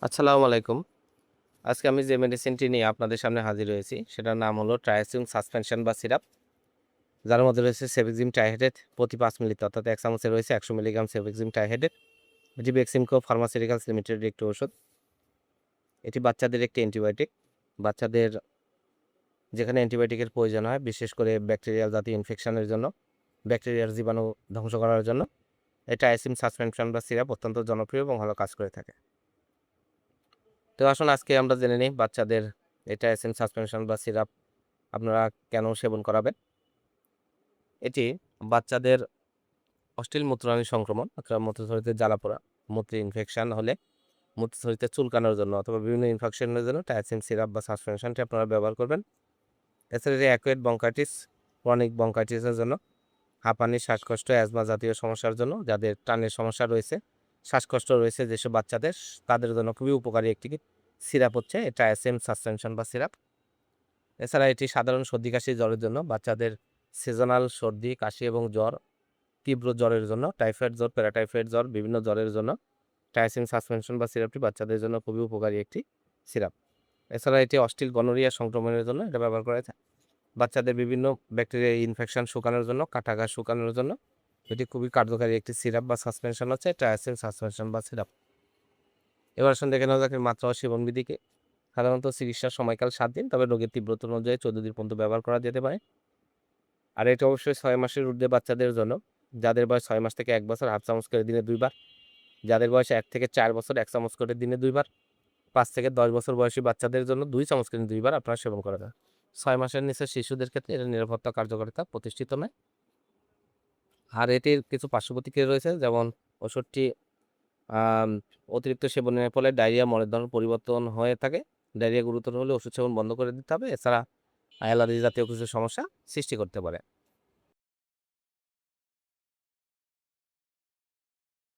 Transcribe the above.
আসসালামু আলাইকুম। আজকে আমি যে মেডিসিনটি নিয়ে আপনাদের সামনে হাজির হয়েছি, সেটার নাম হলো ট্রাইসিন সাসপেনশন বা সিরাপ। যার মধ্যে রয়েছে সেফেক্সিম ট্রাইহেড্রেট প্রতি ৫ মিলিতে অর্থাৎ ১ চামচে রয়েছে ১০০ মিলিগ্রাম সেফেক্সিম ট্রাইহেড্রেট। এটি বেক্সিমকো ফার্মাসিউটিক্যালস লিমিটেডের একটি ওষুধ। এটি বাচ্চাদের একটি অ্যান্টিবায়োটিক। বাচ্চাদের যেখানে অ্যান্টিবায়োটিকের প্রয়োজন হয়, বিশেষ করে ব্যাকটেরিয়াল জাতীয় ইনফেকশনের জন্য, ব্যাকটেরিয়ার জীবাণু ধ্বংস করার জন্য, এই ট্রাইসিন সাসপেনশন বা সিরাপ অত্যন্ত জনপ্রিয় এবং ভালো কাজ করে থাকে। তো আসুন আজকে আমরা জেনে নিই বাচ্চাদের এই ট্রাইসিন সাসপেনশন বা সিরাপ আপনারা কেন সেবন করাবেন? এটি বাচ্চাদের অশ্লীল মূত্রনালী সংক্রমণ অথবা মূত্রথলিতে জ্বালাপোড়া, মূত্রে ইনফেকশন হলে মূত্রথলিতে চুলকানোর জন্য অথবা বিভিন্ন ইনফেকশনের জন্য টায়াসিন সিরাপ বা সাসপেনশনটি আপনারা ব্যবহার করবেন। এছাড়া এটি অ্যাকুয়েট ব্রঙ্কাইটিস, ক্রনিক ব্রঙ্কাইটিসের জন্য, হাঁপানি, শ্বাসকষ্ট, অ্যাজমা জাতীয় সমস্যার জন্য, যাদের টানের সমস্যা রয়েছে, শ্বাসকষ্ট রয়েছে যেসব বাচ্চাদের, তাদের জন্য খুবই উপকারী একটি সিরাপ হচ্ছে এই টায়াসিন সাসপেনশন বা সিরাপ। এছাড়া এটি সাধারণ সর্দি কাশি জ্বরের জন্য, বাচ্চাদের সিজনাল সর্দি কাশি এবং জ্বর, তীব্র জ্বরের জন্য, টাইফয়েড জ্বর, প্যারাটাইফয়েড জ্বর, বিভিন্ন জ্বরের জন্য টায়াসিন সাসপেনশন বা সিরাপটি বাচ্চাদের জন্য খুবই উপকারী একটি সিরাপ। এছাড়া এটি অশ্লীল গনোরিয়া সংক্রমণের জন্য এটা ব্যবহার করা যায়। বাচ্চাদের বিভিন্ন ব্যাকটেরিয়া ইনফেকশন শুকানোর জন্য, কাটা ঘা শুকানোর জন্য এটি খুবই কার্যকারী একটি সিরাপ বা সাসপেনশন হচ্ছে টায়াসিন সাসপেনশন বা সিরাপ। এবার আসুন দেখে নেওয়া যাক এর মাত্রা ও সেবন বিধিকে। সাধারণত চিকিৎসার সময়কাল ৭ দিন, তবে রোগের তীব্রতা অনুযায়ী ১৪ দিন পর্যন্ত ব্যবহার করা যেতে পারে। আর এটা অবশ্যই ৬ মাসের ঊর্ধ্বে বাচ্চাদের জন্য। যাদের বয়স ৬ মাস থেকে ১ বছর, ১/২ চামচ করে দিনে ২ বার। যাদের বয়স ১ থেকে ৪ বছর, ১ চামচ করে দিনে ২ বার। ৫ থেকে ১০ বছর বয়সী বাচ্চাদের জন্য ২ চামচ করে ২ বার আপনারা সেবন করা যায়। ৬ মাসের নিচে শিশুদের ক্ষেত্রে এটার নিরাপত্তা কার্যকারিতা প্রতিষ্ঠিত নয়। আর এটির কিছু পার্শ্ব প্রতিক্রিয়া রয়েছে, যেমন ওষুধটি আম অতিরিক্ত সেবনের ফলে ডায়রিয়া, মলের ধরন পরিবর্তন হয়ে থাকে। ডায়রিয়া গুরুতর হলে ওষুধ সেবন বন্ধ করে দিতে হবে। এছাড়া অ্যালার্জি জাতীয় কিছু সমস্যা সৃষ্টি করতে পারে।